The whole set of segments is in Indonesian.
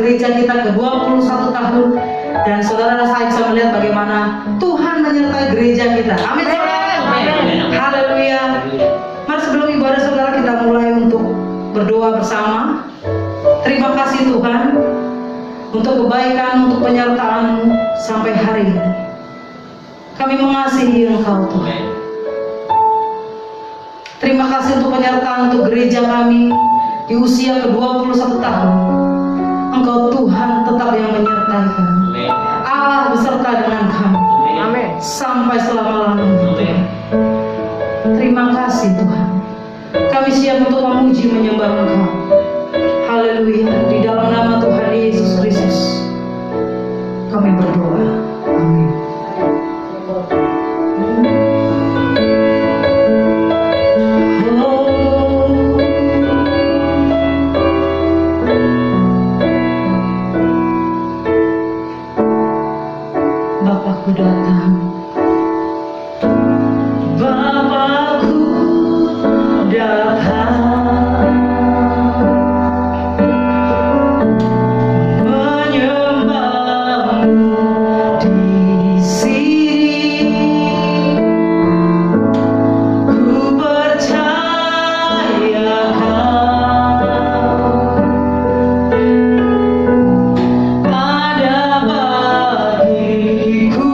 gereja kita ke 21 tahun. Dan saudara, saya bisa melihat bagaimana Tuhan menyertai gereja kita. Amin saudara. Haleluya. Mari sebelum ibadah saudara kita mulai untuk berdoa bersama. Terima kasih Tuhan untuk kebaikan, untuk penyertaan sampai hari ini. Kami mengasihi Engkau Tuhan. Terima kasih untuk penyertaan untuk gereja kami di usia ke-21 tahun. Engkau Tuhan tetap yang menyertai kami. Allah beserta dengan kami. Amin. Sampai selama-lamanya. Terima kasih Tuhan. Kami siap untuk memuji menyembah Engkau. Haleluya. Di dalam nama Tuhan Yesus Kristus kami berdoa. Amin. Bapakku datang, Bapakku datang, menyembahmu di sini. Ku percaya Kau ada bagiku.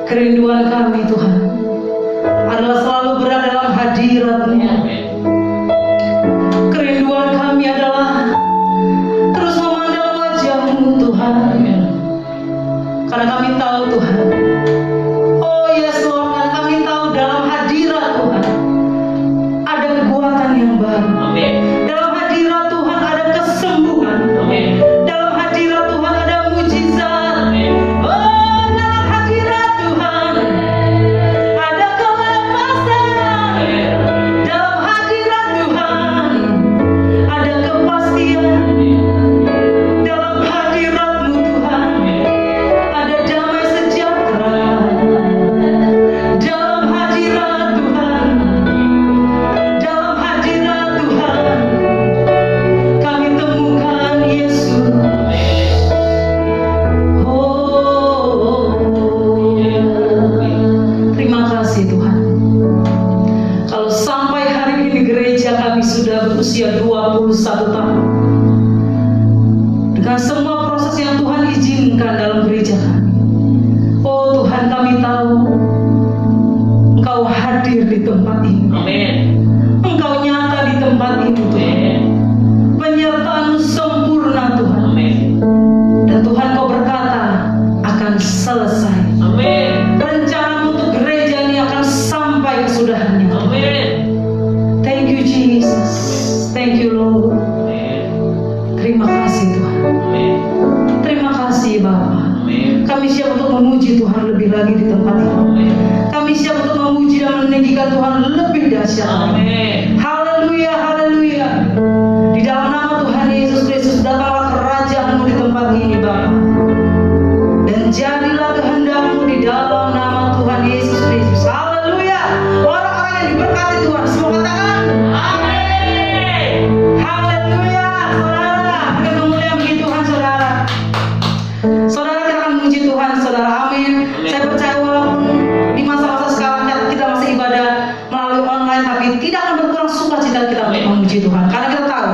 Kerinduan kami Tuhan adalah selalu berada dalam hadirat-Mu. Kerinduan kami adalah terus memandang wajah-Mu Tuhan. Karena kami tahu Tuhan, oh yes Lord, karena kami tahu dalam hadirat Tuhan ada kekuatan yang baru. Dalam hadirat Tuhan ada kesembuhan. Dalam hadirat Tuhan ada mujizat. Oh, dalam hadirat Tuhan ada kelepasan. Dalam hadirat Tuhan ada kepastian. Dalam hadirat-Mu Tuhan ada damai sejahtera. Dalam hadirat Tuhan, dalam hadirat Tuhan kami temukan Yesus. Oh, terima kasih Tuhan. Kalau sampai hari ini gereja kami sudah berusia 21 tahun, dengan semua proses yang Tuhan izinkan dalam gereja kami, oh Tuhan, kami tahu Engkau hadir di tempat ini. Engkau nyata di tempat ini Tuhan. Penyertaan-Mu sempurna Tuhan. Dan Tuhan Kau berkata akan selesai. Rencana-Mu untuk gereja ini akan sampai kesudahannya. Thank you Jesus. Thank you Lord. Terima kasih Tuhan. Terima kasih Bapa. Kami siap untuk memuji Tuhan lebih lagi di tempat ini. Kami siap untuk memuji dan meninggikan Tuhan lebih dahsyat. Haleluya, haleluya. Di dalam nama Tuhan Yesus Kristus, datanglah kerajaan-Mu di tempat ini Bapa. Dan jadilah kehendak-Mu di dalam nama Tuhan Yesus Kristus. Haleluya. Orang-orang yang diberkati Tuhan, semua katakan amin. Haleluya. Saudara, kita memuliakan puji Tuhan saudara. Saudara, kita akan memuji Tuhan saudara. Amin. Saya percaya walaupun di masa-masa sekarang kita masih ibadah melalui online, tapi tidak akan berkurang sukacita kita untuk memuji Tuhan. Karena kita tahu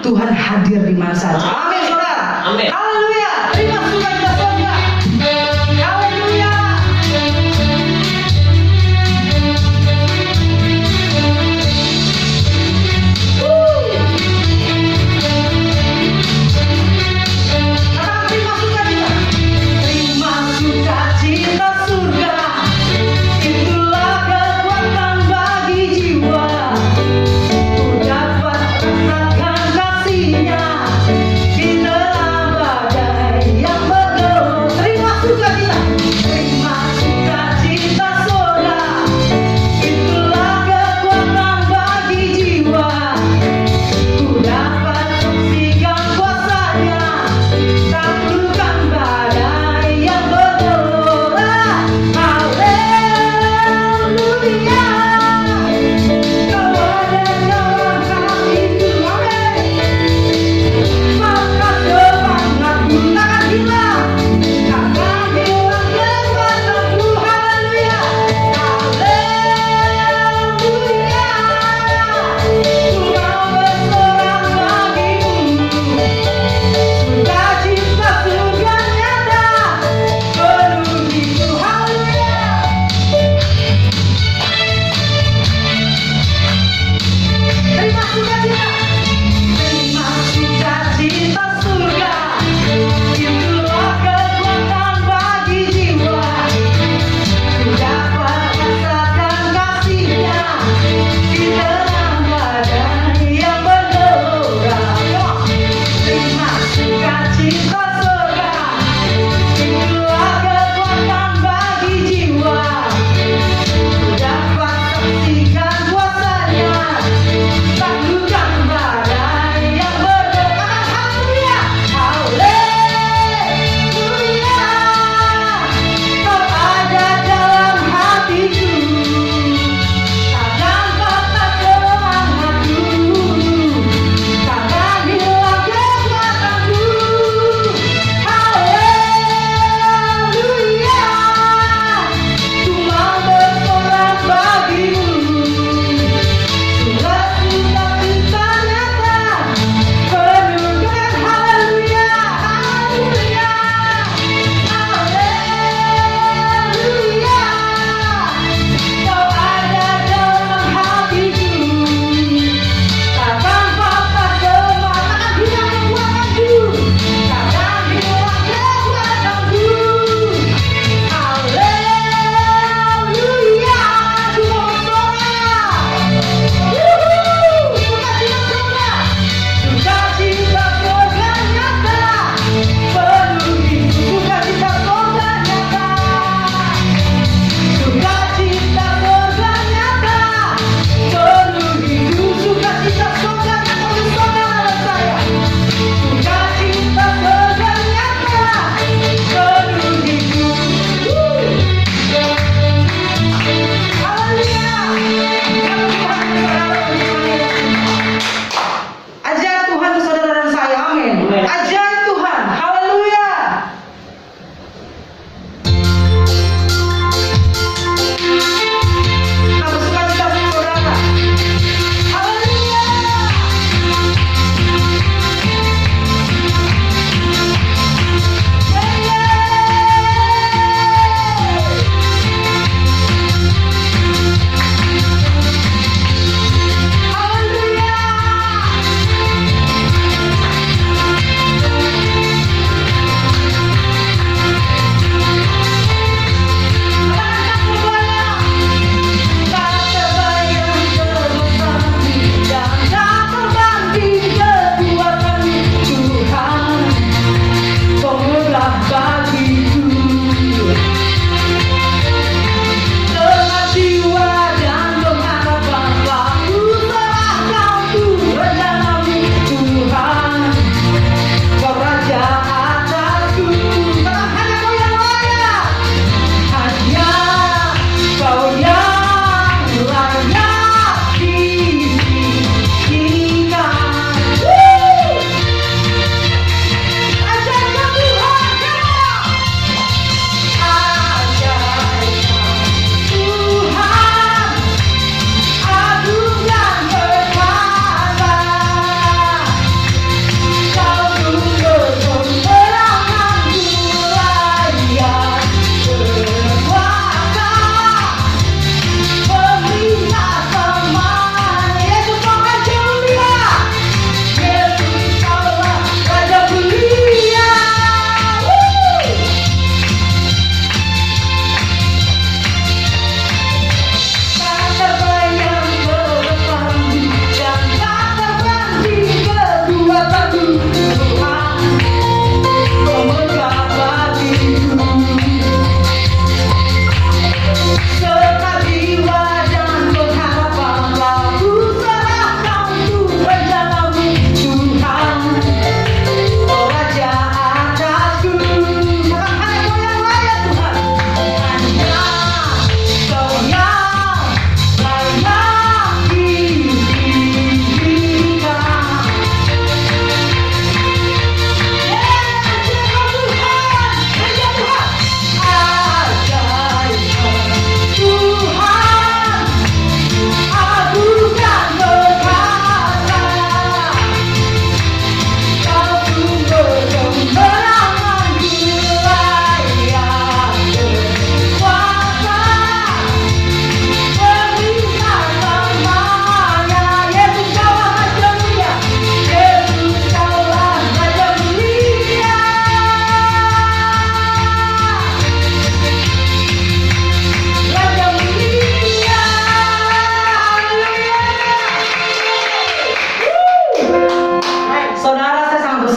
Tuhan hadir di mana saja. Amin saudara. Haleluya. Terima sukacita saudara. Haleluya. Terima sukacita. Terima sukacita surga. Itulah kekuatan bagi jiwa. Ku dapat rasakan kasih-Nya di dalam badai yang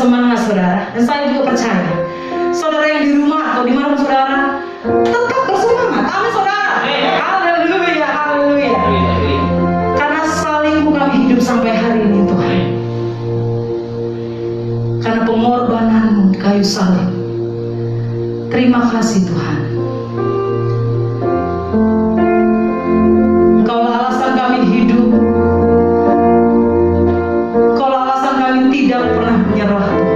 bersemangat saudara. Dan saya juga percaya, saudara yang di rumah atau di mana saudara, tetap bersemangat. Amin saudara. Haleluya, haleluya. Karena salingmu kami hidup sampai hari ini Tuhan. Karena pengorbananmu di kayu salib. Terima kasih Tuhan. Engkaulah alasan kami hidup. Engkaulah alasan kami tidak pernah menyerah Tuhan.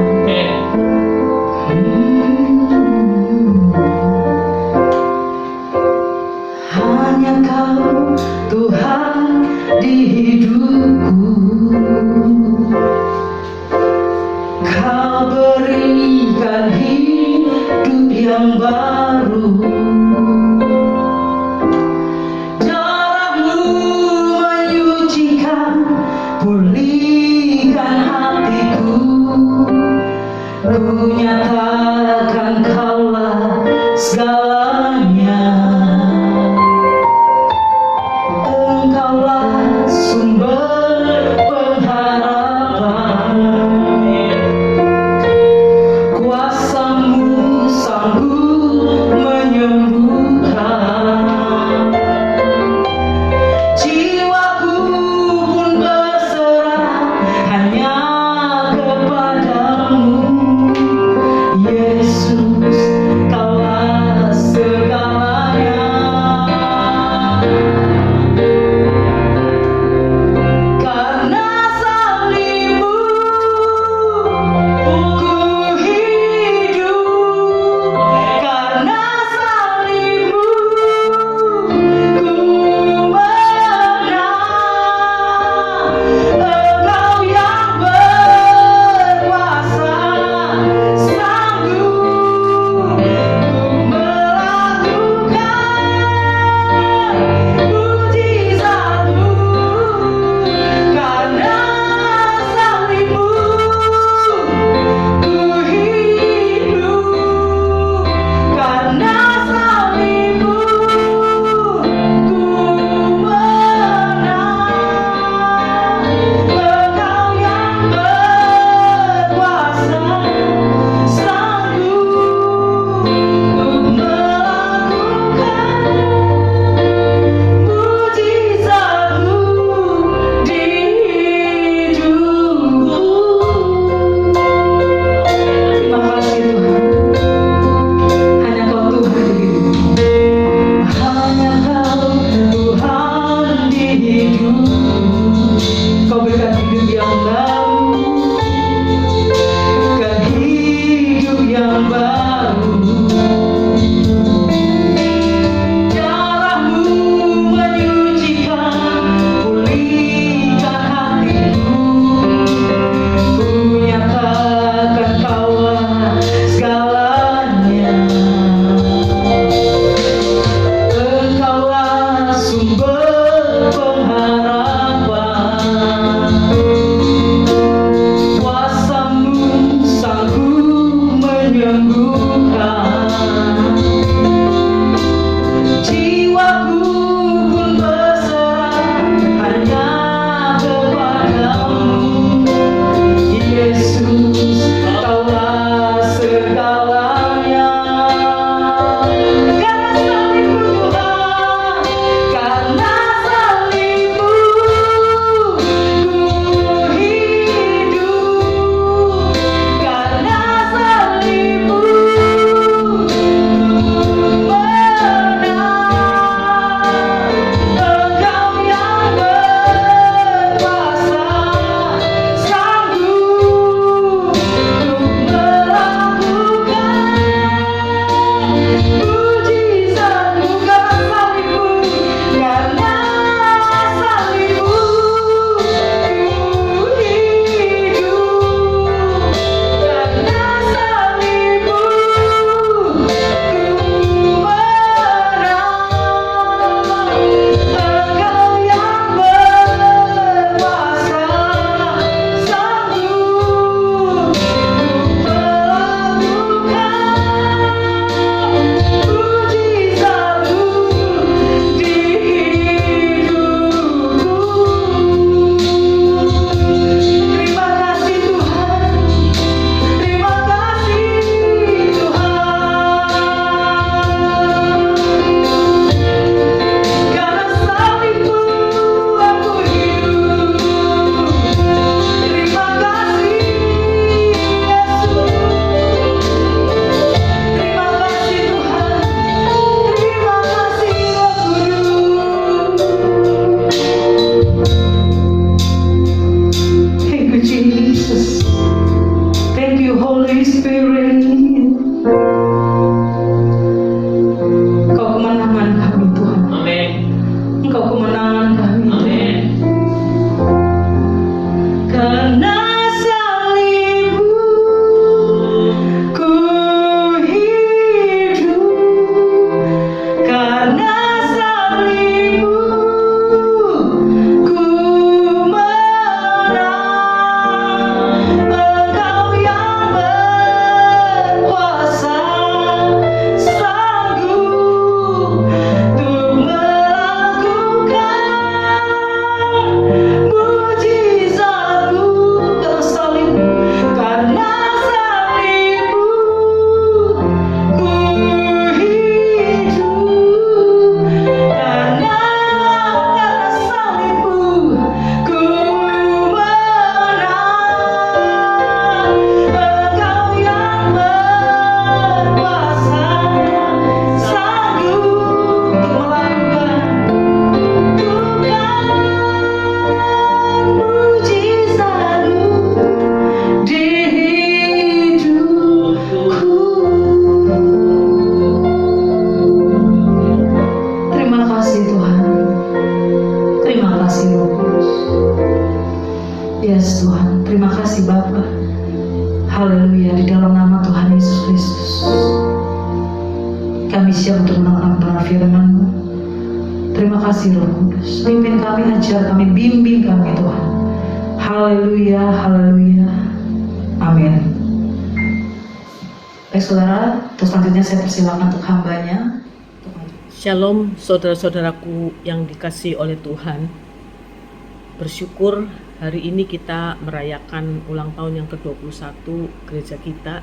Hanya Kau Tuhan di hidupku. Kau berikan hidup yang baru. Darah-Mu menyucikan, pulihkan hatiku. Ku nyatakan Kaulah segalanya. Engkaulah sumber pengharapan. Kuasa-Mu sanggup menyembuhkan. Jiwaku pun berserah hanya kepadamu. Yesus, Kaulah Holy Spirit, Engkau kemenangan kami Tuhan. Amin. Engkau kemenangan kami. Amin. Karena salibmu ku hidup, karena salibmu ku menang. Engkau yang berkuasa, sanggup untuk melakukan mujizatmu. Karena salibmu ku hidup, karena salibmu ku menang. Engkau yang berkuasa, sanggup untuk melakukan mujizatmu di hidupku. Terima kasih Tuhan, terima kasih Roh Kudus. Yes Tuhan, terima kasih Bapa. Haleluya, di dalam nama Tuhan Yesus Kristus kami siap untuk mendengar firman-Mu. Terima kasih Roh Kudus, pimpin kami, ajar kami, bimbing kami Tuhan. Haleluya, haleluya, amin. Baik saudara, terus selanjutnya saya persilakan untuk hambanya. Shalom saudara-saudaraku yang dikasihi oleh Tuhan. Bersyukur hari ini kita merayakan ulang tahun yang ke-21 gereja kita.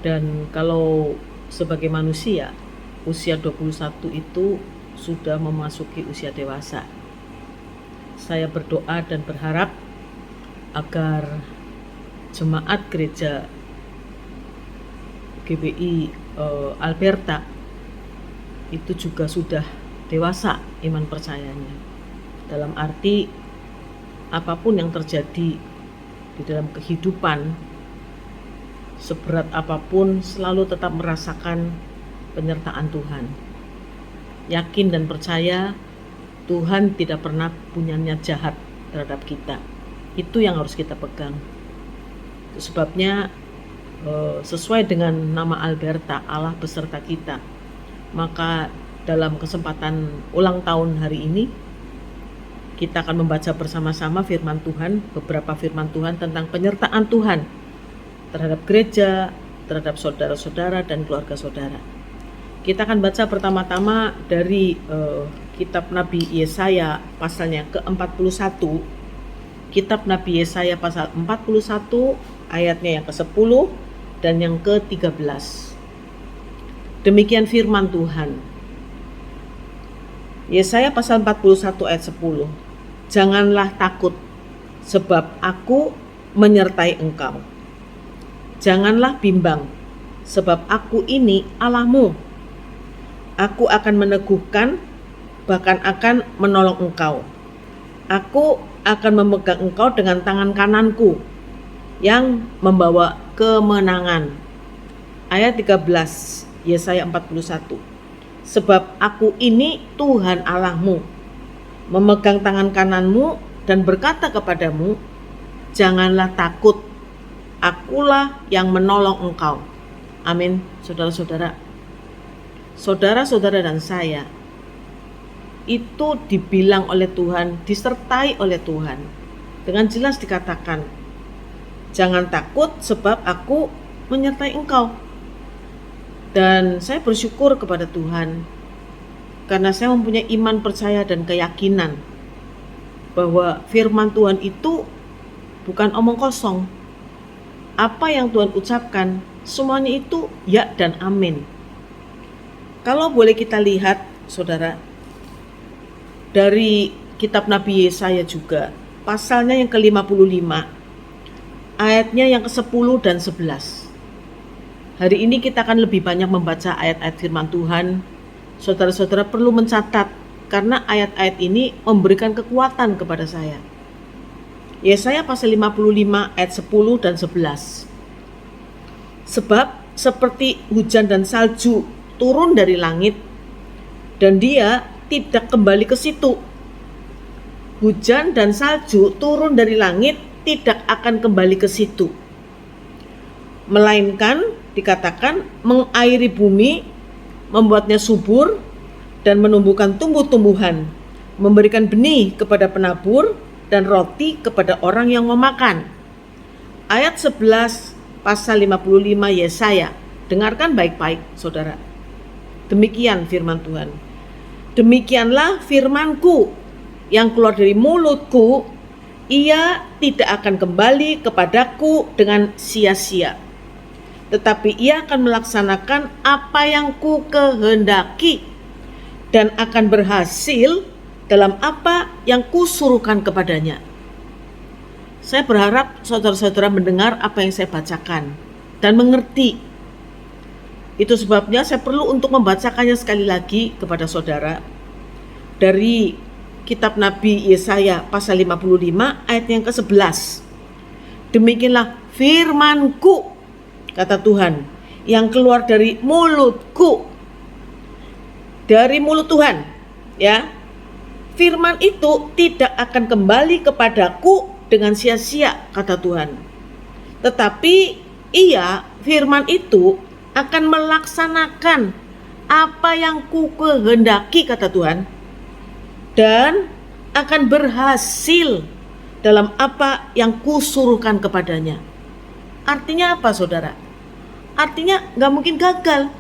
Dan kalau sebagai manusia, usia 21 itu sudah memasuki usia dewasa. Saya berdoa dan berharap agar jemaat gereja GBI Alberta itu juga sudah dewasa iman percayanya. Dalam arti apapun yang terjadi di dalam kehidupan, seberat apapun selalu tetap merasakan penyertaan Tuhan. Yakin dan percaya Tuhan tidak pernah punya niat jahat terhadap kita. Itu yang harus kita pegang. Itu sebabnya sesuai dengan nama Alberta, Allah beserta kita. Maka dalam kesempatan ulang tahun hari ini kita akan membaca bersama-sama firman Tuhan, beberapa firman Tuhan tentang penyertaan Tuhan terhadap gereja, terhadap saudara-saudara dan keluarga saudara. Kita akan baca pertama-tama dari kitab Nabi Yesaya pasalnya ke-41. Kitab Nabi Yesaya pasal 41 ayatnya yang ke-10 dan yang ke-13. Demikian firman Tuhan. Yesaya pasal 41 ayat 10. Janganlah takut, sebab aku menyertai engkau. Janganlah bimbang, sebab aku ini Allahmu. Aku akan meneguhkan, bahkan akan menolong engkau. Aku akan memegang engkau dengan tangan kananku yang membawa kemenangan. Ayat 13. Yesaya 41. Sebab aku ini Tuhan Allahmu, memegang tangan kananmu dan berkata kepadamu, janganlah takut, akulah yang menolong engkau. Amin. Saudara-saudara, saudara-saudara dan saya itu dibilang oleh Tuhan, disertai oleh Tuhan. Dengan jelas dikatakan, jangan takut sebab aku menyertai engkau. Dan saya bersyukur kepada Tuhan karena saya mempunyai iman percaya dan keyakinan bahwa firman Tuhan itu bukan omong kosong. Apa yang Tuhan ucapkan semuanya itu ya dan amin. Kalau boleh kita lihat saudara, dari kitab Nabi Yesaya juga pasalnya yang ke-55 ayatnya yang ke-10 dan 11. Hari ini kita akan lebih banyak membaca ayat-ayat firman Tuhan. Saudara-saudara perlu mencatat karena ayat-ayat ini memberikan kekuatan kepada saya. Yesaya pasal 55 ayat 10 dan 11. Sebab seperti hujan dan salju turun dari langit, dan dia tidak kembali ke situ. Hujan dan salju turun dari langit tidak akan kembali ke situ, melainkan dikatakan mengairi bumi, membuatnya subur dan menumbuhkan tumbuh-tumbuhan, memberikan benih kepada penabur dan roti kepada orang yang memakan. Ayat 11 pasal 55 Yesaya. Dengarkan baik-baik saudara. Demikian firman Tuhan. Demikianlah firmanku yang keluar dari mulutku, ia tidak akan kembali kepadaku dengan sia-sia, tetapi ia akan melaksanakan apa yang ku kehendaki dan akan berhasil dalam apa yang kusuruhkan kepadanya. Saya berharap saudara-saudara mendengar apa yang saya bacakan dan mengerti. Itu sebabnya saya perlu untuk membacakannya sekali lagi kepada saudara dari kitab Nabi Yesaya pasal 55 ayat yang ke-11. Demikianlah firmanku, kata Tuhan, yang keluar dari mulutku. Dari mulut Tuhan, ya. Firman itu tidak akan kembali kepadaku dengan sia-sia, kata Tuhan. Tetapi firman itu akan melaksanakan apa yang ku kehendaki, kata Tuhan, dan akan berhasil dalam apa yang kusuruhkan kepadanya. Artinya apa saudara? Artinya gak mungkin gagal.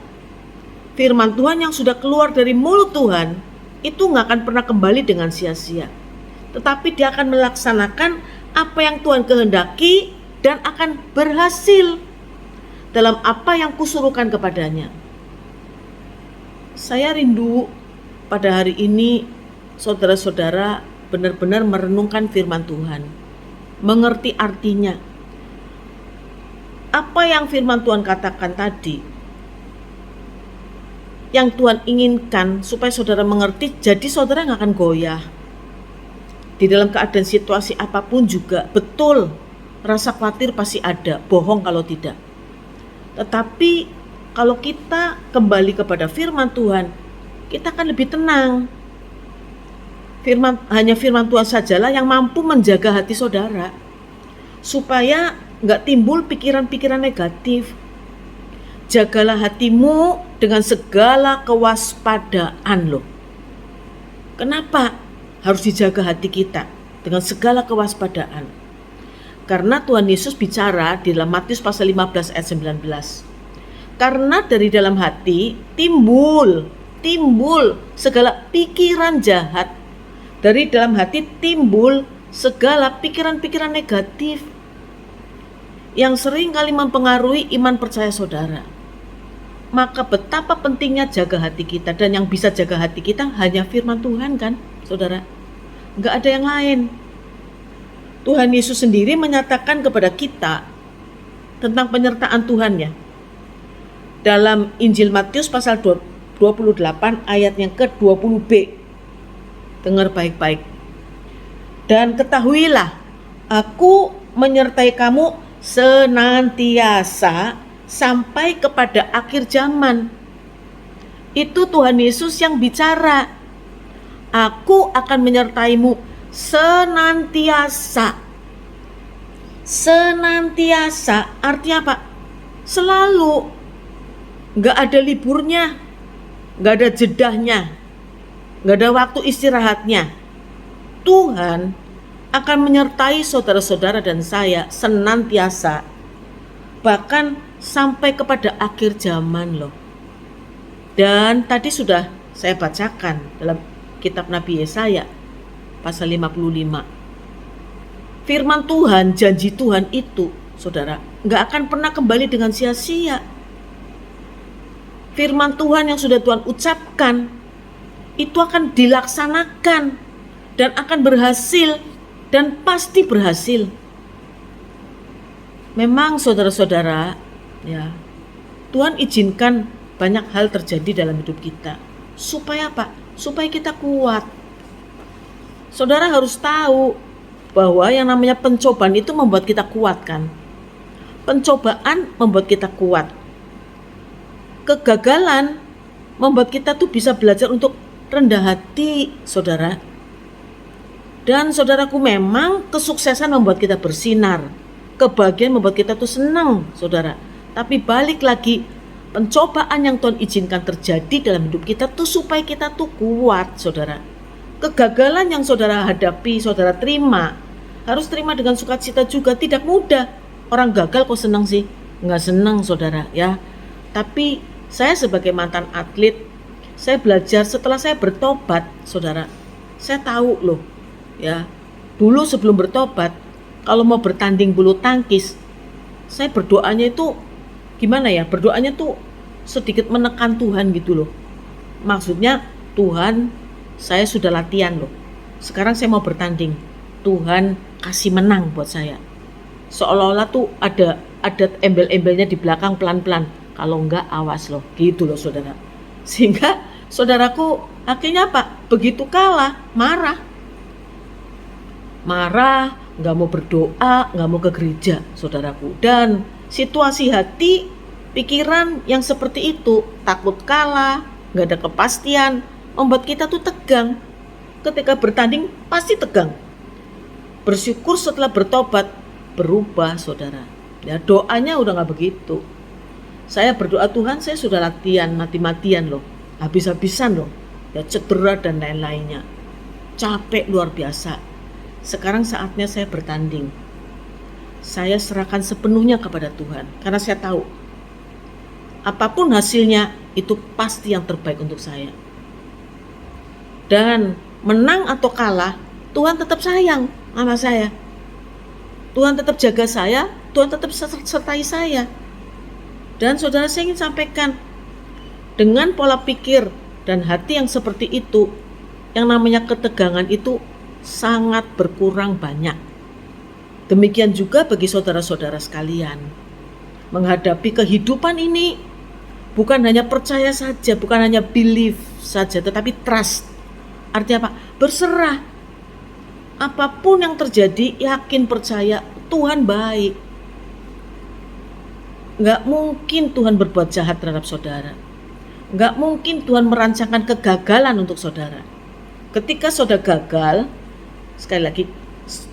Firman Tuhan yang sudah keluar dari mulut Tuhan itu gak akan pernah kembali dengan sia-sia, tetapi dia akan melaksanakan apa yang Tuhan kehendaki dan akan berhasil dalam apa yang kusuruhkan kepadanya. Saya rindu pada hari ini saudara-saudara benar-benar merenungkan firman Tuhan, mengerti artinya. Apa yang firman Tuhan katakan tadi, yang Tuhan inginkan supaya saudara mengerti, jadi saudara gak akan goyah. Di dalam keadaan situasi apapun juga, betul, rasa khawatir pasti ada, bohong kalau tidak. Tetapi kalau kita kembali kepada firman Tuhan, kita akan lebih tenang. Hanya firman Tuhan sajalah yang mampu menjaga hati saudara, supaya gak timbul pikiran-pikiran negatif. Jagalah hatimu dengan segala kewaspadaan loh. Kenapa harus dijaga hati kita dengan segala kewaspadaan? Karena Tuhan Yesus bicara di dalam Matius pasal 15 ayat 19. Karena dari dalam hati timbul segala pikiran jahat. Dari dalam hati timbul segala pikiran-pikiran negatif yang sering kali mempengaruhi iman percaya saudara. Maka betapa pentingnya jaga hati kita, dan yang bisa jaga hati kita hanya firman Tuhan kan saudara, gak ada yang lain. Tuhan Yesus sendiri menyatakan kepada kita tentang penyertaan Tuhannya dalam Injil Matius pasal 28 ayat yang ke-20b. Dengar baik-baik. Dan ketahuilah, aku menyertai kamu senantiasa sampai kepada akhir zaman. Itu Tuhan Yesus yang bicara. Aku akan menyertaimu senantiasa. Senantiasa artinya apa? Selalu. Gak ada liburnya, gak ada jedahnya, gak ada waktu istirahatnya. Tuhan akan menyertai saudara-saudara dan saya senantiasa, bahkan sampai kepada akhir zaman loh. Dan tadi sudah saya bacakan dalam kitab Nabi Yesaya pasal 55. Firman Tuhan, janji Tuhan itu saudara gak akan pernah kembali dengan sia-sia. Firman Tuhan yang sudah Tuhan ucapkan itu akan dilaksanakan dan akan berhasil, dan pasti berhasil. Memang saudara-saudara, ya, Tuhan izinkan banyak hal terjadi dalam hidup kita. Supaya apa? Supaya kita kuat. Saudara harus tahu bahwa yang namanya pencobaan itu membuat kita kuat kan. Pencobaan membuat kita kuat. Kegagalan membuat kita tuh bisa belajar untuk rendah hati, saudara. Dan saudaraku, memang kesuksesan membuat kita bersinar. Kebahagiaan membuat kita tuh senang, saudara. Tapi balik lagi, pencobaan yang Tuhan izinkan terjadi dalam hidup kita tuh supaya kita tuh kuat, saudara. Kegagalan yang saudara hadapi, saudara terima, harus terima dengan sukacita juga. Tidak mudah. Orang gagal kok senang sih? Nggak senang, saudara, ya. Tapi saya sebagai mantan atlet, saya belajar setelah saya bertobat, saudara. Saya tahu loh, ya. Dulu sebelum bertobat, kalau mau bertanding bulu tangkis, saya berdoanya itu gimana ya? Berdoanya tuh sedikit menekan Tuhan gitu loh. Maksudnya, Tuhan, saya sudah latihan loh. Sekarang saya mau bertanding. Tuhan kasih menang buat saya. Seolah-olah tuh ada embel-embelnya di belakang pelan-pelan. Kalau enggak, awas loh, gitu loh, saudara. Sehingga saudaraku akhirnya apa? Begitu kalah, marah, nggak mau berdoa, nggak mau ke gereja, saudaraku. Dan situasi hati, pikiran yang seperti itu, takut kalah, nggak ada kepastian, membuat kita tuh tegang. Ketika bertanding pasti tegang. Bersyukur setelah bertobat berubah, saudara. Ya, doanya udah nggak begitu. Saya berdoa, Tuhan, saya sudah latihan mati-matian loh, habis-habisan loh, ya, cedera dan lain-lainnya, capek luar biasa. Sekarang saatnya saya bertanding. Saya serahkan sepenuhnya kepada Tuhan, karena saya tahu apapun hasilnya itu pasti yang terbaik untuk saya. Dan menang atau kalah, Tuhan tetap sayang sama saya. Tuhan tetap jaga saya, Tuhan tetap sertai saya. Dan saudara, saya ingin sampaikan, dengan pola pikir dan hati yang seperti itu, yang namanya ketegangan itu sangat berkurang banyak. Demikian juga bagi saudara-saudara sekalian. Menghadapi kehidupan ini, bukan hanya percaya saja, bukan hanya believe saja, tetapi trust. Artinya apa? Berserah. Apapun yang terjadi, yakin, percaya, Tuhan baik. Nggak mungkin Tuhan berbuat jahat terhadap saudara. Nggak mungkin Tuhan merancangkan kegagalan untuk saudara. Ketika saudara gagal, sekali lagi,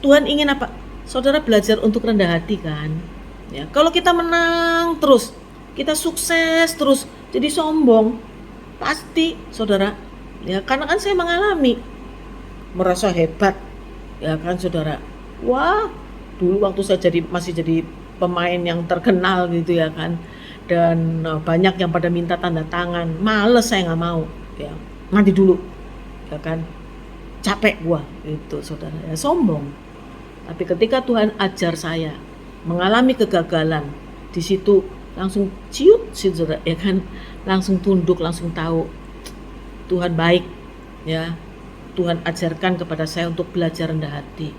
Tuhan ingin apa? Saudara belajar untuk rendah hati kan? Ya, kalau kita menang terus, kita sukses terus, jadi sombong, pasti saudara. Ya, karena kan saya mengalami, merasa hebat, ya kan saudara. Wah, dulu waktu saya masih jadi pemain yang terkenal gitu ya kan, dan banyak yang pada minta tanda tangan, males, saya nggak mau, ya mandi dulu, ya kan, capek gua itu, saudara, ya sombong. Tapi ketika Tuhan ajar saya mengalami kegagalan, di situ langsung ciut, saudara, ya kan, langsung tunduk, langsung tahu Tuhan baik, ya. Tuhan ajarkan kepada saya untuk belajar rendah hati.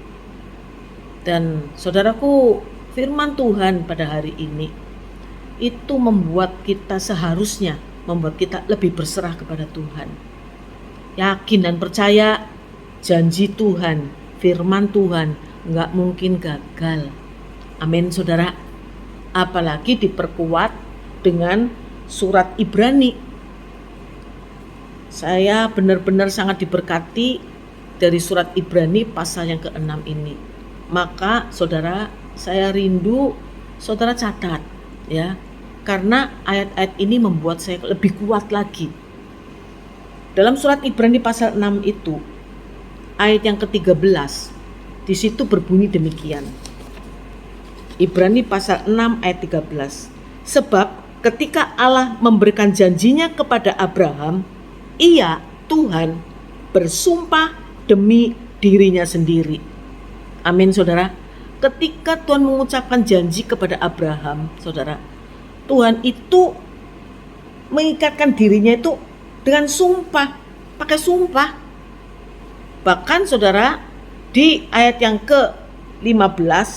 Dan saudaraku, firman Tuhan pada hari ini itu membuat kita seharusnya membuat kita lebih berserah kepada Tuhan. Yakin dan percaya janji Tuhan, firman Tuhan nggak mungkin gagal. Amin, saudara. Apalagi diperkuat dengan surat Ibrani. Saya benar-benar sangat diberkati dari surat Ibrani pasal yang ke-6 ini. Maka saudara, saya rindu saudara catat, ya, karena ayat-ayat ini membuat saya lebih kuat lagi. Dalam surat Ibrani pasal 6 itu, ayat yang ke-13, di situ berbunyi demikian. Ibrani pasal 6 ayat 13. Sebab ketika Allah memberikan janjinya kepada Abraham, Ia, Tuhan, bersumpah demi dirinya sendiri. Amin, saudara. Ketika Tuhan mengucapkan janji kepada Abraham, saudara, Tuhan itu mengikatkan dirinya itu dengan sumpah, pakai sumpah. Bahkan saudara, di ayat yang ke-15,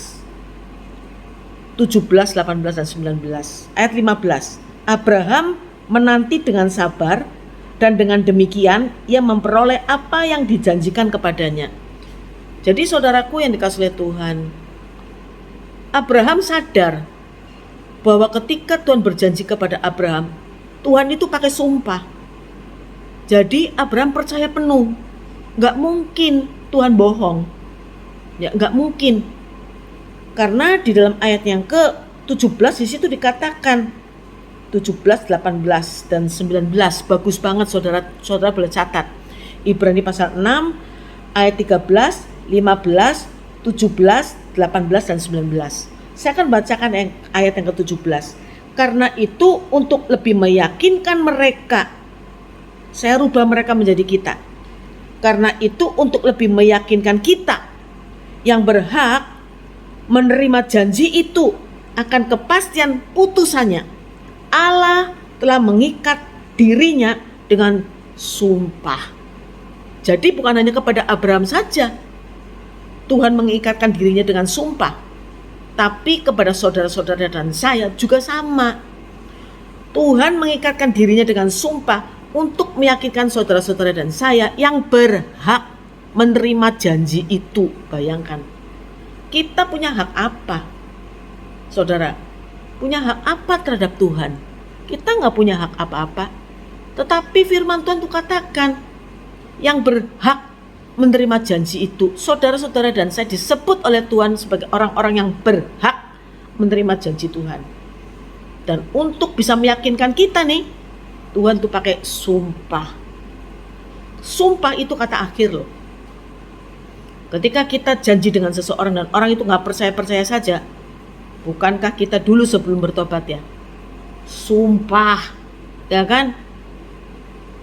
17, 18, dan 19. Ayat 15, Abraham menanti dengan sabar, dan dengan demikian ia memperoleh apa yang dijanjikan kepadanya. Jadi saudaraku yang dikasihi oleh Tuhan, Abraham sadar bahwa ketika Tuhan berjanji kepada Abraham, Tuhan itu pakai sumpah. Jadi Abraham percaya penuh. Nggak mungkin Tuhan bohong. Ya, nggak mungkin. Karena di dalam ayat yang ke-17 di situ dikatakan 17, 18 dan 19. Bagus banget saudara boleh catat. Ibrani pasal 6 ayat 13, 15, 17, 18 dan 19. Saya akan bacakan ayat yang ke-17. Karena itu untuk lebih meyakinkan mereka, saya rubah mereka menjadi kita. Karena itu untuk lebih meyakinkan kita yang berhak menerima janji itu akan kepastian putusannya. Allah telah mengikat dirinya dengan sumpah. Jadi bukan hanya kepada Abraham saja Tuhan mengikatkan dirinya dengan sumpah, tapi kepada saudara-saudara dan saya juga sama. Tuhan mengikatkan dirinya dengan sumpah untuk meyakinkan saudara-saudara dan saya yang berhak menerima janji itu. Bayangkan, kita punya hak apa? Saudara, punya hak apa terhadap Tuhan? Kita nggak punya hak apa-apa. Tetapi firman Tuhan itu katakan, yang berhak menerima janji itu, saudara-saudara dan saya disebut oleh Tuhan sebagai orang-orang yang berhak menerima janji Tuhan. Dan untuk bisa meyakinkan kita nih, Tuhan tuh pakai sumpah. Sumpah itu kata akhir loh. Ketika kita janji dengan seseorang dan orang itu gak percaya-percaya saja, bukankah kita dulu sebelum bertobat ya sumpah, ya kan?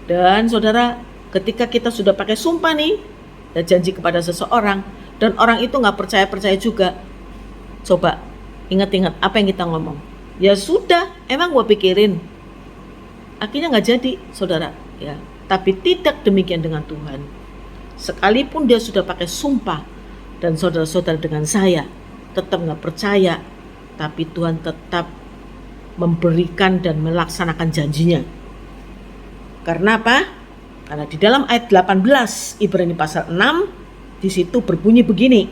Dan saudara, ketika kita sudah pakai sumpah nih dan janji kepada seseorang dan orang itu gak percaya-percaya juga, coba ingat-ingat apa yang kita ngomong. Ya sudah, emang gue pikirin, akhirnya gak jadi saudara ya. Tapi tidak demikian dengan Tuhan. Sekalipun dia sudah pakai sumpah dan saudara-saudara dengan saya tetap gak percaya, tapi Tuhan tetap memberikan dan melaksanakan janjinya. Karena apa? Karena di dalam ayat 18 Ibrani pasal 6 di situ berbunyi begini,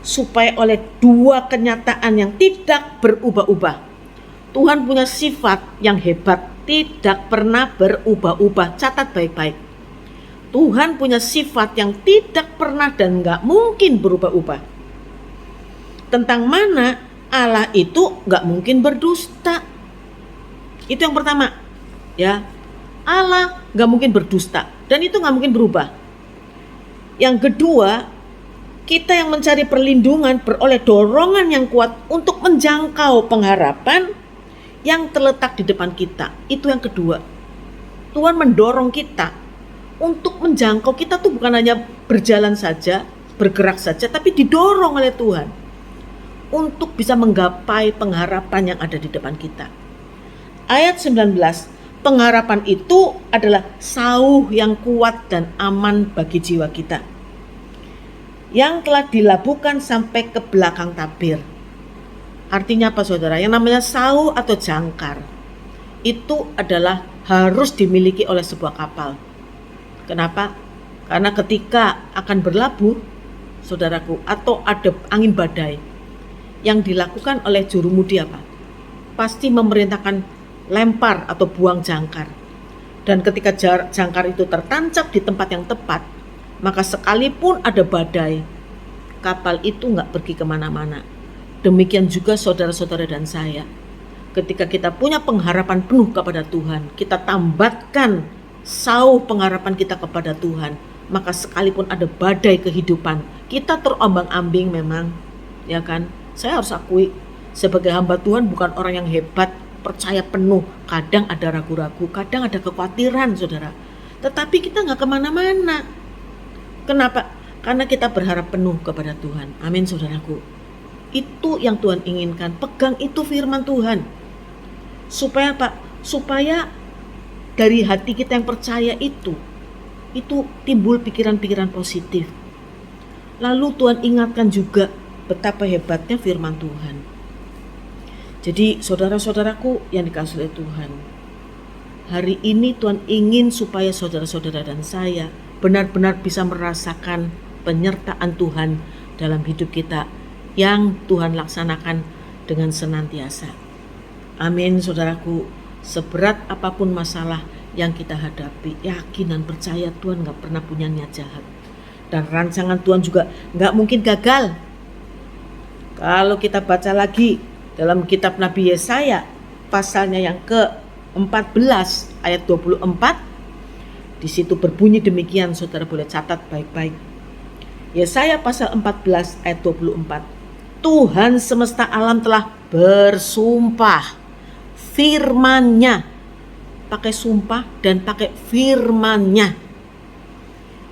supaya oleh dua kenyataan yang tidak berubah-ubah. Tuhan punya sifat yang hebat, tidak pernah berubah-ubah. Catat baik-baik. Tuhan punya sifat yang tidak pernah dan gak mungkin berubah-ubah. Tentang mana Allah itu gak mungkin berdusta. Itu yang pertama ya. Allah gak mungkin berdusta dan itu gak mungkin berubah. Yang kedua, kita yang mencari perlindungan beroleh dorongan yang kuat untuk menjangkau pengharapan yang terletak di depan kita. Itu yang kedua. Tuhan mendorong kita untuk menjangkau. Kita tuh bukan hanya berjalan saja, bergerak saja, tapi didorong oleh Tuhan untuk bisa menggapai pengharapan yang ada di depan kita. Ayat 19, pengharapan itu adalah sauh yang kuat dan aman bagi jiwa kita, yang telah dilabuhkan sampai ke belakang tabir. Artinya apa saudara? Yang namanya sauh atau jangkar itu adalah harus dimiliki oleh sebuah kapal. Kenapa? Karena ketika akan berlabuh saudaraku, atau ada angin badai, yang dilakukan oleh jurumudi apa? Pasti memerintahkan lempar atau buang jangkar. Dan ketika jangkar itu tertancap di tempat yang tepat, maka sekalipun ada badai, kapal itu gak pergi kemana-mana. Demikian juga saudara-saudara dan saya. Ketika kita punya pengharapan penuh kepada Tuhan, kita tambatkan sauh pengharapan kita kepada Tuhan, maka sekalipun ada badai kehidupan, kita terombang-ambing memang, ya kan? Saya harus akui, sebagai hamba Tuhan bukan orang yang hebat, percaya penuh. Kadang ada ragu-ragu, kadang ada kekhawatiran saudara. Tetapi kita gak kemana-mana. Kenapa? Karena kita berharap penuh kepada Tuhan. Amin saudaraku. Itu yang Tuhan inginkan. Pegang itu firman Tuhan. Supaya apa? Supaya dari hati kita yang percaya itu timbul pikiran-pikiran positif. Lalu Tuhan ingatkan juga betapa hebatnya firman Tuhan. Jadi saudara-saudaraku yang dikasihi oleh Tuhan, hari ini Tuhan ingin supaya saudara-saudara dan saya benar-benar bisa merasakan penyertaan Tuhan dalam hidup kita yang Tuhan laksanakan dengan senantiasa. Amin, saudaraku. Seberat apapun masalah yang kita hadapi, yakin dan percaya Tuhan gak pernah punya niat jahat. Dan rancangan Tuhan juga gak mungkin gagal. Kalau kita baca lagi dalam kitab Nabi Yesaya, pasalnya yang ke-14 ayat 24, di situ berbunyi demikian, saudara boleh catat baik-baik. Yesaya pasal 14 ayat 24. Tuhan semesta alam telah bersumpah, firman-Nya, pakai sumpah dan pakai firman-Nya.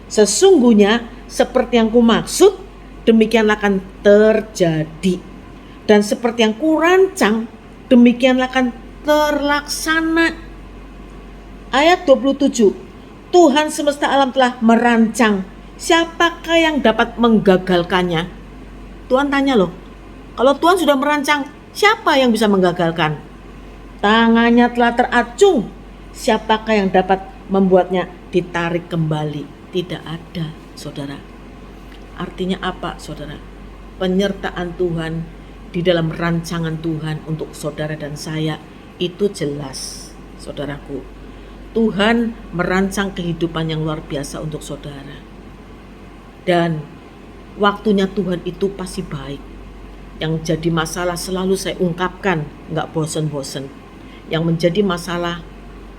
Sesungguhnya seperti yang kumaksud, demikianlah akan terjadi. Dan seperti yang kurancang, demikianlah akan terlaksana. Ayat 27. Tuhan semesta alam telah merancang, siapakah yang dapat menggagalkannya? Tuhan tanya loh, kalau Tuhan sudah merancang, siapa yang bisa menggagalkan? Tangannya telah teracung, siapakah yang dapat membuatnya ditarik kembali? Tidak ada, saudara. Artinya apa, saudara? Penyertaan Tuhan di dalam rancangan Tuhan untuk saudara dan saya itu jelas, saudaraku. Tuhan merancang kehidupan yang luar biasa untuk saudara. Dan waktunya Tuhan itu pasti baik. Yang jadi masalah selalu saya ungkapkan, gak bosen-bosen. Yang menjadi masalah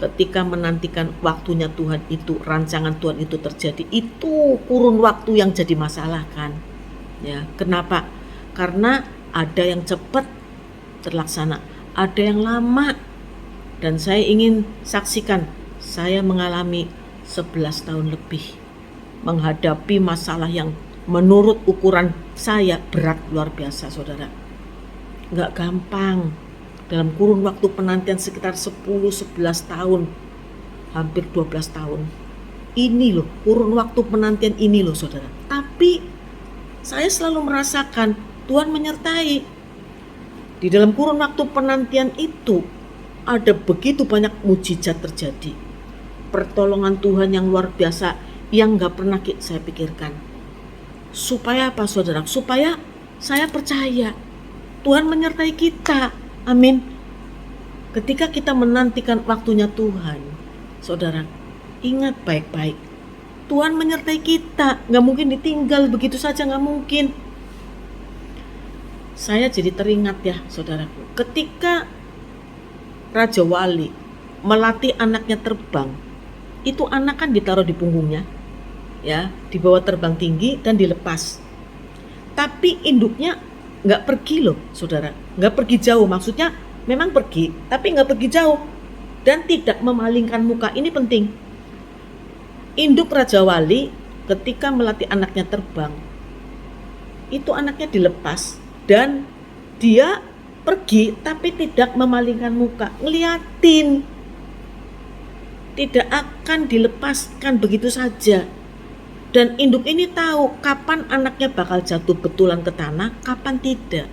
ketika menantikan waktunya Tuhan itu, rancangan Tuhan itu terjadi, itu kurun waktu yang jadi masalah kan. Ya, kenapa? Karena ada yang cepat terlaksana, ada yang lama. Dan saya ingin saksikan, saya mengalami 11 tahun lebih menghadapi masalah yang menurut ukuran saya berat luar biasa, saudara. Gak gampang. Dalam kurun waktu penantian sekitar 10-11 tahun, hampir 12 tahun. Ini loh, kurun waktu penantian ini loh, saudara. Tapi saya selalu merasakan Tuhan menyertai. Di dalam kurun waktu penantian itu ada begitu banyak mujizat terjadi. Pertolongan Tuhan yang luar biasa yang gak pernah saya pikirkan. Supaya apa, saudara? Supaya saya percaya Tuhan menyertai kita. Amin. Ketika kita menantikan waktunya Tuhan, saudara, ingat baik-baik, Tuhan menyertai kita. Gak mungkin ditinggal begitu saja, gak mungkin. Saya jadi teringat ya, saudaraku, ketika Raja Wali melatih anaknya terbang, itu anak kan ditaruh di punggungnya, ya, dibawa terbang tinggi dan dilepas. Tapi induknya nggak pergi loh, saudara, nggak pergi jauh. Maksudnya memang pergi, tapi nggak pergi jauh dan tidak memalingkan muka. Ini penting. Induk Raja Wali ketika melatih anaknya terbang, itu anaknya dilepas dan dia pergi tapi tidak memalingkan muka, ngeliatin. Tidak akan dilepaskan begitu saja. Dan induk ini tahu kapan anaknya bakal jatuh betulan ke tanah, kapan tidak.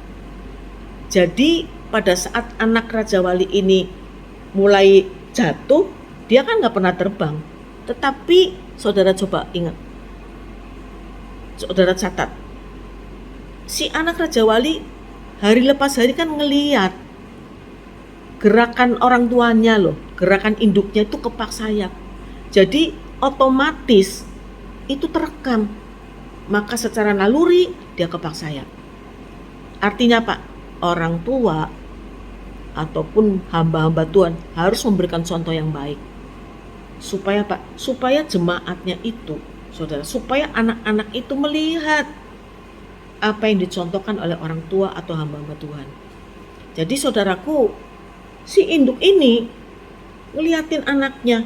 Jadi pada saat anak Raja Wali ini mulai jatuh, dia kan gak pernah terbang. Tetapi saudara coba ingat, saudara catat, si anak Raja Wali hari lepas hari kan ngeliat gerakan orang tuanya loh, gerakan induknya itu kepak sayap. Jadi otomatis itu terekam, maka secara naluri dia kepak sayap. Artinya Pak, orang tua ataupun hamba-hamba Tuhan harus memberikan contoh yang baik. Supaya Pak, supaya jemaatnya itu, saudara, supaya anak-anak itu melihat apa yang dicontohkan oleh orang tua atau hamba-hamba Tuhan. Jadi saudaraku, si induk ini ngeliatin anaknya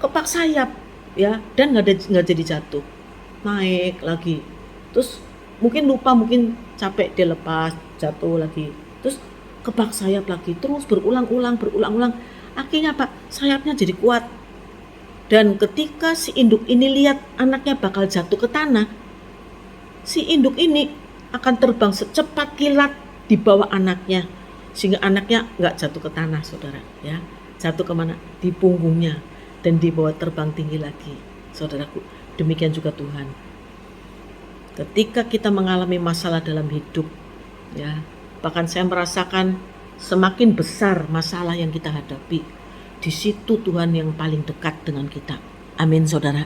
kepak sayap, ya, dan nggak jadi jatuh, naik lagi, terus mungkin lupa, mungkin capek, dia lepas, jatuh lagi, terus kepak sayap lagi, terus berulang-ulang. Akhirnya Pak, sayapnya jadi kuat. Dan ketika si induk ini lihat anaknya bakal jatuh ke tanah, si induk ini akan terbang secepat kilat di bawah anaknya, sehingga anaknya nggak jatuh ke tanah, saudara, ya, jatuh kemana? Di punggungnya. Dan dibawa terbang tinggi lagi, saudaraku. Demikian juga Tuhan. Ketika kita mengalami masalah dalam hidup, ya, bahkan saya merasakan semakin besar masalah yang kita hadapi, di situ Tuhan yang paling dekat dengan kita. Amin, saudara.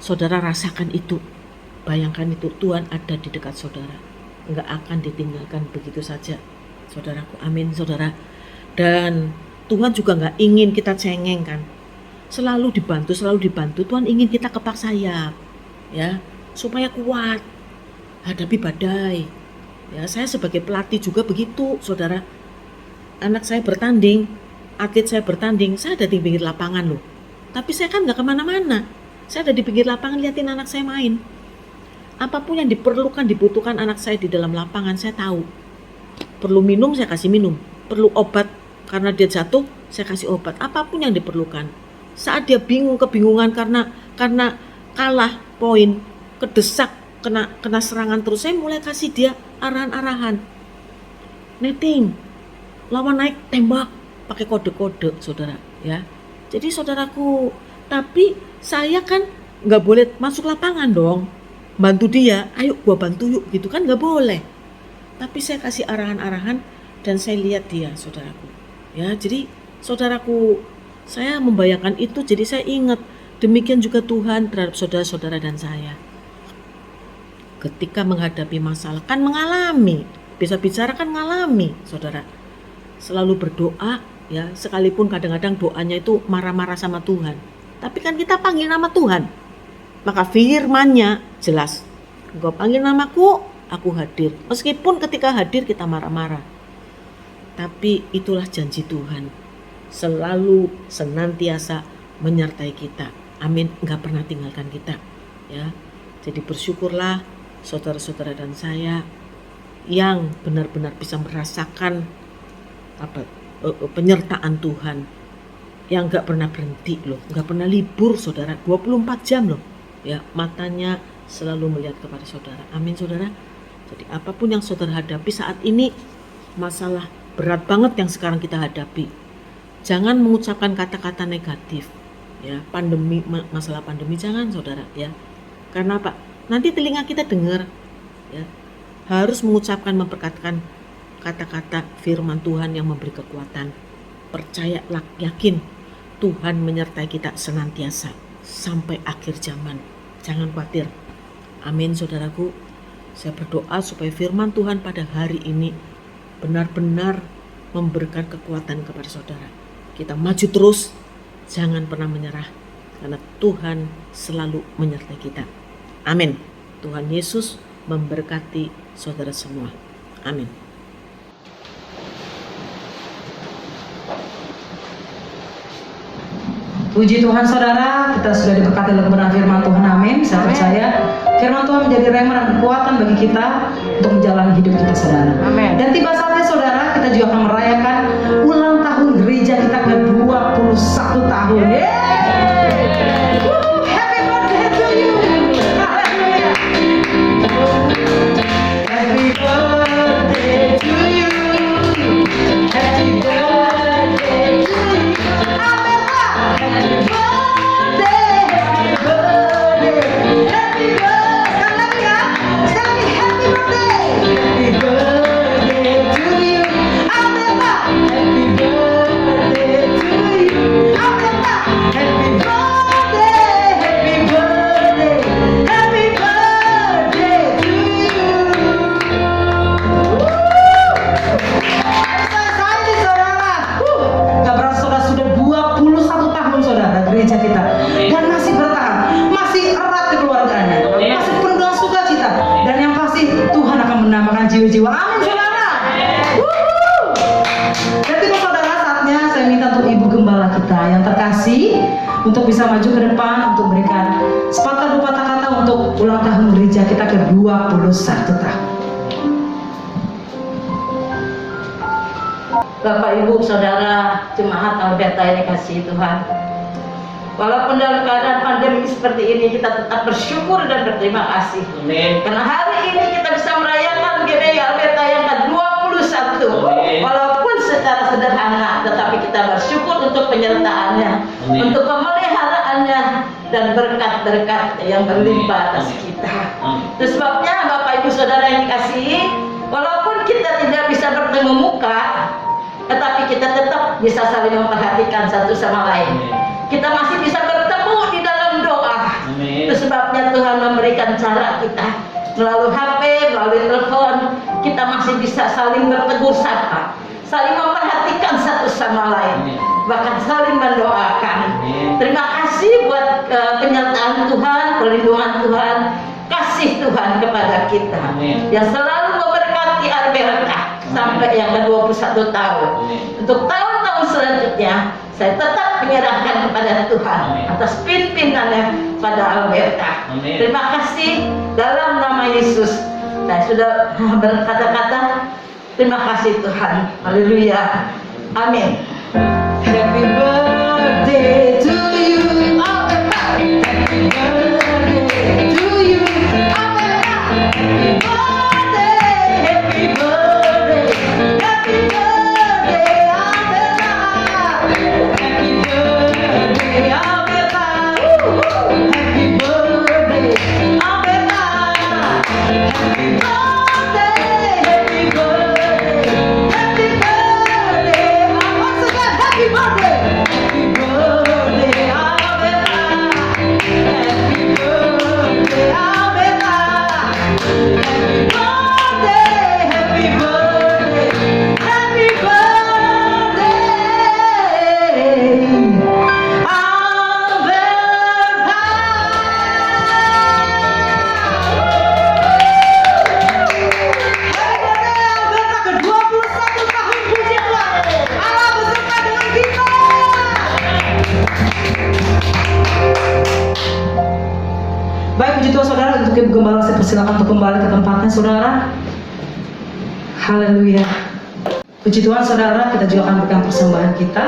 Saudara rasakan itu. Bayangkan itu, Tuhan ada di dekat saudara. Enggak akan ditinggalkan begitu saja, saudaraku. Amin, saudara. Dan Tuhan juga enggak ingin kita cengeng kan. Selalu dibantu. Tuhan ingin kita kepak sayap, ya, supaya kuat hadapi badai. Ya, saya sebagai pelatih juga begitu, saudara. Anak saya bertanding, atlet saya bertanding, saya ada di pinggir lapangan loh. Tapi saya kan nggak kemana-mana. Saya ada di pinggir lapangan liatin anak saya main. Apapun yang dibutuhkan anak saya di dalam lapangan, saya tahu. Perlu minum, saya kasih minum. Perlu obat karena dia jatuh, saya kasih obat. Apapun yang diperlukan. Saat dia kebingungan karena kalah poin, kedesak, kena serangan terus, saya mulai kasih dia arahan-arahan. Netting, lawan naik, tembak, pakai kode-kode, saudara, ya. Jadi saudaraku, tapi saya kan nggak boleh masuk lapangan dong, bantu dia, ayo gua bantu yuk, gitu kan nggak boleh. Tapi saya kasih arahan-arahan dan saya lihat dia, saudaraku, ya. Jadi saudaraku, saya membayangkan itu, jadi saya ingat demikian juga Tuhan terhadap saudara-saudara dan saya. Ketika menghadapi masalah kan mengalami, bisa bicara kan mengalami, saudara. Selalu berdoa, ya, sekalipun kadang-kadang doanya itu marah-marah sama Tuhan. Tapi kan kita panggil nama Tuhan. Maka firman-Nya jelas. Engkau panggil namaku, aku hadir. Meskipun ketika hadir kita marah-marah. Tapi itulah janji Tuhan. Selalu senantiasa menyertai kita. Amin, enggak pernah tinggalkan kita, ya. Jadi bersyukurlah saudara-saudara dan saya yang benar-benar bisa merasakan penyertaan Tuhan yang gak pernah berhenti loh, gak pernah libur, saudara, 24 jam loh, ya, matanya selalu melihat kepada saudara. Amin, saudara. Jadi apapun yang saudara hadapi saat ini, masalah berat banget yang sekarang kita hadapi, jangan mengucapkan kata-kata negatif, ya, masalah pandemi jangan, saudara, ya. Karena apa? Nanti telinga kita dengar, ya, harus mengucapkan, memperkatakan kata-kata firman Tuhan yang memberi kekuatan. Percayalah, yakin Tuhan menyertai kita senantiasa sampai akhir zaman. Jangan khawatir. Amin, saudaraku. Saya berdoa supaya firman Tuhan pada hari ini benar-benar memberikan kekuatan kepada saudara. Kita maju terus, jangan pernah menyerah, karena Tuhan selalu menyertai kita. Amin. Tuhan Yesus memberkati saudara semua. Amin. Puji Tuhan, saudara, kita sudah diberkati oleh kebenaran firman Tuhan. Amin. Saya percaya firman Tuhan menjadi rema dan kekuatan bagi kita untuk menjalani hidup kita, saudara. Amin. Dan tiba saatnya, saudara, kita juga akan merayakan ulang tahun gereja kita ke-21 tahun. Happy birthday to you. Haleluya. Happy birthday to you. Happy birthday to you. Amin, Pak. Happy birthday, happy birthday, happy birthday. Sekali lagi ya, sekali lagi, happy birthday, happy birthday to you. Amin, Pak. Happy birthday to you. Amin, Pak. Happy birthday, happy birthday, happy birthday to you. Saya ini, saudara, gak berasa saudara sudah 21 tahun, saudara, gereja kita, dan masih bertahan, masih erat kekeluargaannya, masih penuh dengan sukacita, dan yang pasti Tuhan akan menambahkan jiwa-jiwa. Amin, saudara. Dan itu, saudara, saatnya saya minta untuk Ibu Gembala kita yang terkasih untuk bisa maju ke depan untuk memberikan sepatah dua patah kata untuk ulang tahun gereja kita ke-21 tahun. Bapak, Ibu, Saudara, Jemaat Alberta yang dikasihi Tuhan. Walaupun dalam keadaan pandemi seperti ini, kita tetap bersyukur dan berterima kasih. Amin. Karena hari ini kita bisa merayakan GBI Alberta yang ke-21. Walaupun secara sederhana, tetapi kita bersyukur untuk penyertaannya, Amin. untuk pemeliharaannya, dan berkat-berkat yang berlimpah atas kita. Amin. Itu sebabnya Bapak, Ibu, Saudara yang dikasihi, walaupun kita tidak bisa bertemu muka, bisa saling memperhatikan satu sama lain. Kita masih bisa bertemu di dalam doa. Itu sebabnya Tuhan memberikan cara kita melalui HP, melalui telepon, kita masih bisa saling bertegur sapa, saling memperhatikan satu sama lain, bahkan saling mendoakan. Terima kasih buat penyertaan Tuhan, perlindungan Tuhan, kasih Tuhan kepada kita yang selalu memberkati Alberta sampai yang ke-21 tahun. Untuk tahun-tahun selanjutnya, saya tetap menyerahkan kepada Tuhan atas pimpinannya pada Alberta. Terima kasih dalam nama Yesus. Saya sudah berkata-kata, terima kasih Tuhan. Haleluya. Amin. Happy birthday to you, Alberta. Happy birthday to you, Alberta. Happy birthday, happy birthday, happy birthday, Alberta. Happy birthday, Alberta. Happy birthday, Alberta. Happy birthday, happy birthday, happy birthday. Once again, happy birthday. Happy birthday, Alberta. Happy birthday, Alberta. Happy birthday, happy birthday, happy birthday, Alberta. Ke-21 tahun puji Tuhan. Allah beserta dengan kita. Baik, puji Tuhan saudara, untuk Ibu Gembala saya persilakan untuk kembali ke tempatnya saudara. Haleluya. Puji Tuhan saudara, kita juga akan berikan persembahan kita.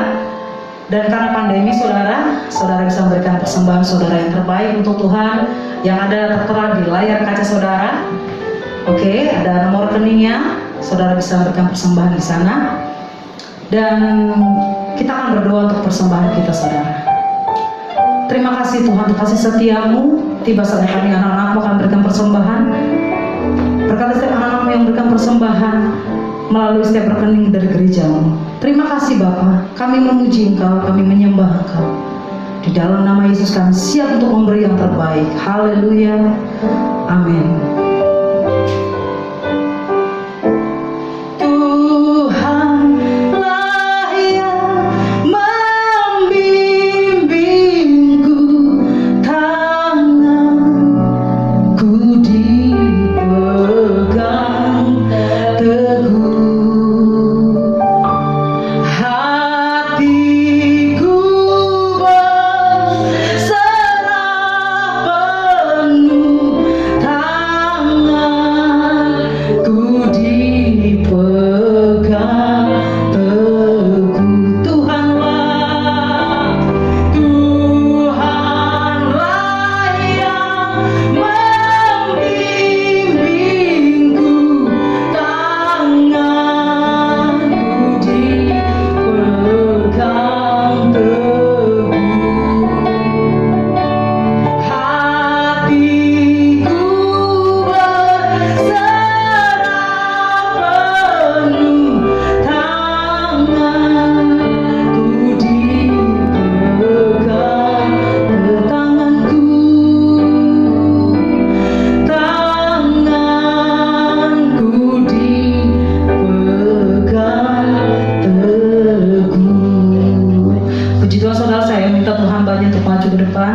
Dan karena pandemi saudara, saudara bisa memberikan persembahan saudara yang terbaik untuk Tuhan yang ada tertera di layar kaca saudara. Oke, ada nomor rekeningnya, saudara bisa memberikan persembahan di sana. Dan kita akan berdoa untuk persembahan kita saudara. Terima kasih Tuhan untuk kasih setiamu. Tiba saatnya kami anak-anakmu akan berikan persembahan. Berkata setiap anak-anakmu yang berikan persembahan melalui setiap rekening dari gerejamu. Terima kasih Bapa, kami memuji Engkau, kami menyembah Engkau. Di dalam nama Yesus kami siap untuk memberi yang terbaik. Haleluya. Amin. Tuhanlah yang membimbingku, tanganku dipegang teguh, hatiku berserah penuh, tanganku dipegang teguh. Tuhanlah yang membimbingku, tanganku dipegang teguh, hatiku berserah penuh, tanganku dipegang tanganku, tanganku dipegang teguh. Puji Tuhan saudara, saya minta Tuhan banyak untuk maju ke depan.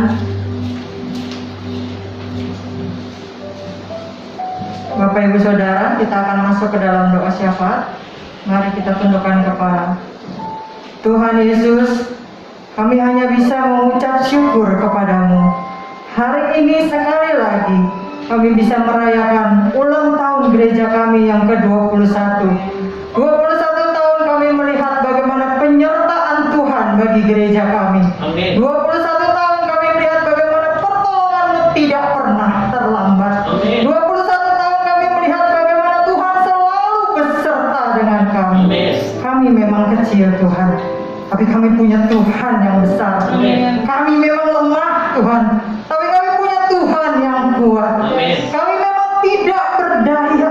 Bapak Ibu Saudara, kita akan masuk ke dalam doa syafaat. Mari kita tundukkan kepala. Tuhan Yesus, kami hanya bisa mengucap syukur kepadamu. Hari ini sekali lagi kami bisa merayakan ulang tahun gereja kami yang ke-21. 21 tahun kami melihat bagaimana penyertaan Tuhan bagi gereja kami. Amin. 21 tahun kami melihat bagaimana pertolongan-Mu tidak pernah terlambat. Amin. 21 tahun kami melihat bagaimana Tuhan selalu beserta dengan kami. Amin. Kami memang kecil Tuhan, tapi kami punya Tuhan yang besar. Amin. Kami memang lemah Tuhan, tapi kami punya Tuhan yang kuat. Amin. Kami memang tidak berdaya,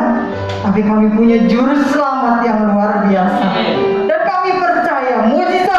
tapi kami punya juru selamat yang luar biasa. Amin. Dan kami percaya mujizat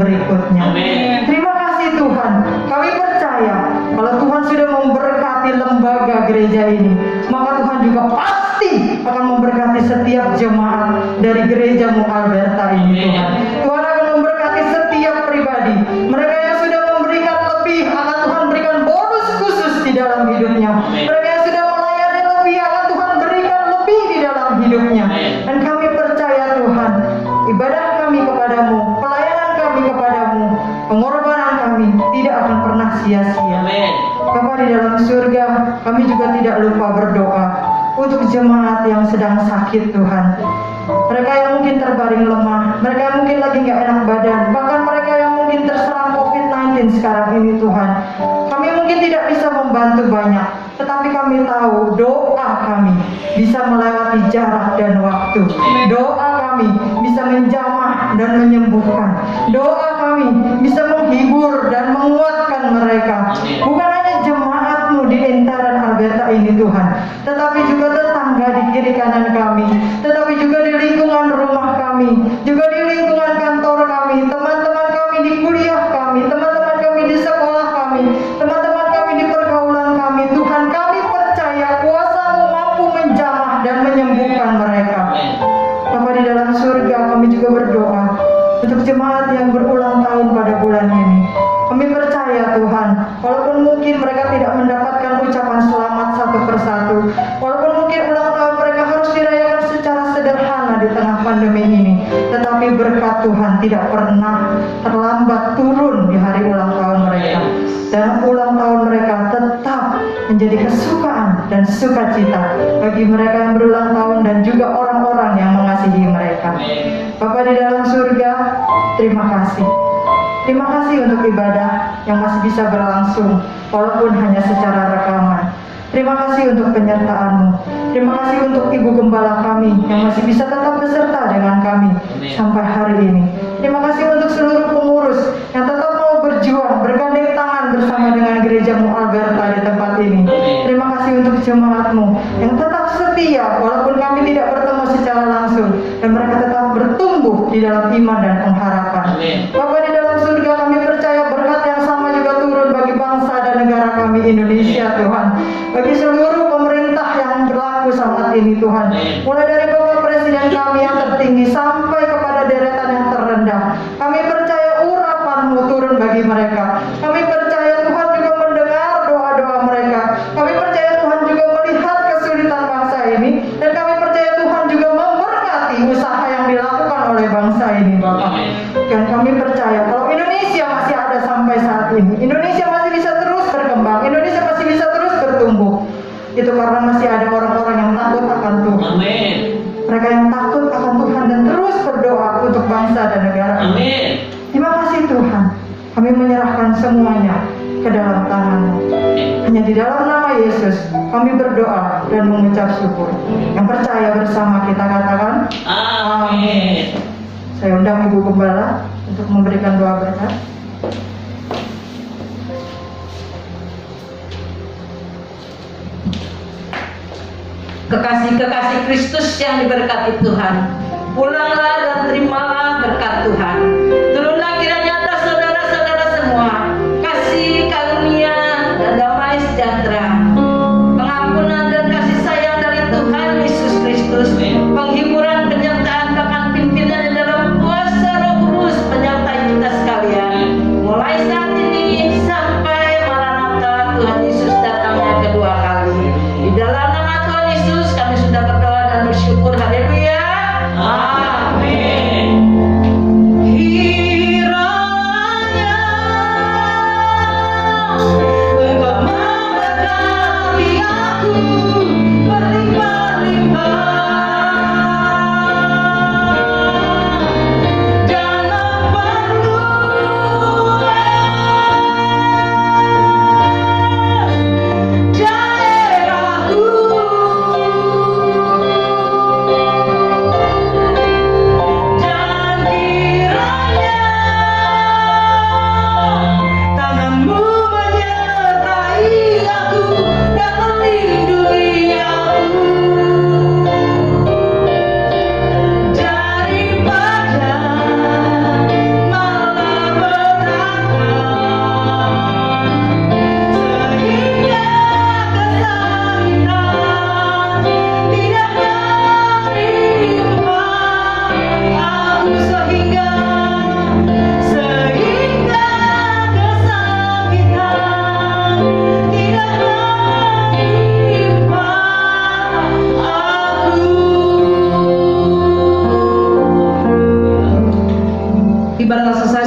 berikutnya. Amin. Terima kasih Tuhan. Kami percaya kalau Tuhan sudah memberkati lembaga gereja ini, maka Tuhan juga pasti akan memberkati setiap jemaat dari gerejamu Alberta ini, Tuhan. Tuhan akan memberkati setiap pribadi. Mereka yang sudah memberikan lebih, akan Tuhan berikan bonus khusus di dalam hidupnya. Mereka yang sudah melayani lebih, akan Tuhan berikan lebih di dalam hidupnya. Dan kami percaya Tuhan, ibadah kami kepadamu, pelayanan kami kepadamu, pengorbanan kami tidak akan pernah sia-sia. Amin. Bapa di dalam surga, kami juga tidak lupa berdoa untuk jemaat yang sedang sakit Tuhan. Mereka yang mungkin terbaring lemah, mereka yang mungkin lagi nggak enak badan, bahkan mereka yang mungkin terserang COVID-19 sekarang ini Tuhan. Kami mungkin tidak bisa membantu banyak, tetapi kami tahu doa kami bisa melewati jarak dan waktu. Doa kami bisa menjamah dan menyembuhkan. Doa kami bisa menghibur dan menguatkan mereka. Bukan hanya jemaatmu di entaran Alberta ini Tuhan, tetapi juga tetangga di kiri kanan kami, tetapi juga di lingkungan rumah kami, juga di lingkungan kantor kami, teman-teman kami di kuliah kami, teman-teman kami di sekolah kami, teman-teman kami di pergaulan kami. Tuhan, kami percaya kuasa-Mu mampu menjamah dan menyembuhkan mereka. Bapa di dalam surga, kami juga berdoa untuk jemaat yang berulang tahun pada bulan ini. Kami percaya Tuhan, walaupun mungkin mereka tidak mendapatkan ucapan selamat satu persatu, walaupun mungkin ulang tahun mereka harus dirayakan secara sederhana di tengah pandemi ini, tetapi berkat Tuhan tidak pernah terlambat turun di hari ulang tahun mereka. Dan ulang tahun mereka tetap menjadi kesukaan dan sukacita bagi mereka yang berulang tahun dan juga orang-orang yang mengasihi mereka. Bapa di dalam surga, terima kasih. Terima kasih untuk ibadah yang masih bisa berlangsung walaupun hanya secara rekaman. Terima kasih untuk penyertaan-Mu. Terima kasih untuk Ibu Gembala kami yang masih bisa tetap beserta dengan kami sampai hari ini. Terima kasih untuk seluruh pengurus yang tetap mau berjuang, bergandeng tangan bersama dengan gerejamu Alberta di tempat ini. Terima kasih untuk jemaat-Mu yang tetap setia walaupun kami tidak bertemu secara langsung, dan mereka tetap bertumbuh di dalam iman dan pengharapan. Bapa di dalam surga, kami percaya berkat yang sama juga turun bagi bangsa dan negara kami Indonesia Tuhan, bagi seluruh pemerintah yang berlaku saat ini Tuhan, mulai dari Bapak Presiden kami yang tertinggi sampai kepada deretan yang terendah. Kami percaya urapan-Mu turun bagi mereka. Kami percaya Tuhan juga mendengar doa-doa mereka. Kami percaya Tuhan juga melihat kesulitan bangsa ini, dan kami percaya Tuhan juga memberkati usaha yang dilakukan oleh bangsa ini Bapak. Dan kami percaya kalau Indonesia masih ada sampai saat ini, Indonesia masih bisa terus berkembang, Indonesia masih bisa terus bertumbuh. Itu karena masih ada orang-orang yang takut akan Tuhan. Amin. Mereka yang takut akan Tuhan dan terus berdoa untuk bangsa dan negara ini. Amin. Terima kasih Tuhan. Kami menyerahkan semuanya ke dalam tangan-Mu. Hanya di dalam nama Yesus kami berdoa dan mengucap syukur. Yang percaya bersama kita katakan Amin. Saya undang Ibu Gembala untuk memberikan doa berkat. Kekasih-kekasih Kristus yang diberkati Tuhan, pulanglah dan terimalah berkat Tuhan. Turunlah kiranya atas saudara-saudara semua kasih karunia dan damai sejahtera, pengampunan dan kasih sayang dari Tuhan Yesus Kristus, penghiburan, penyertaan, bahkan pimpinan dalam kuasa Roh Kudus menyertai kita sekalian, mulai saat ini sampai Maranatha Tuhan Yesus datangnya kedua kali. Di dalam nama Tuhan Yesus kami sudah berdoa dan bersyukur. Haleluya. Amin. ibadah selesai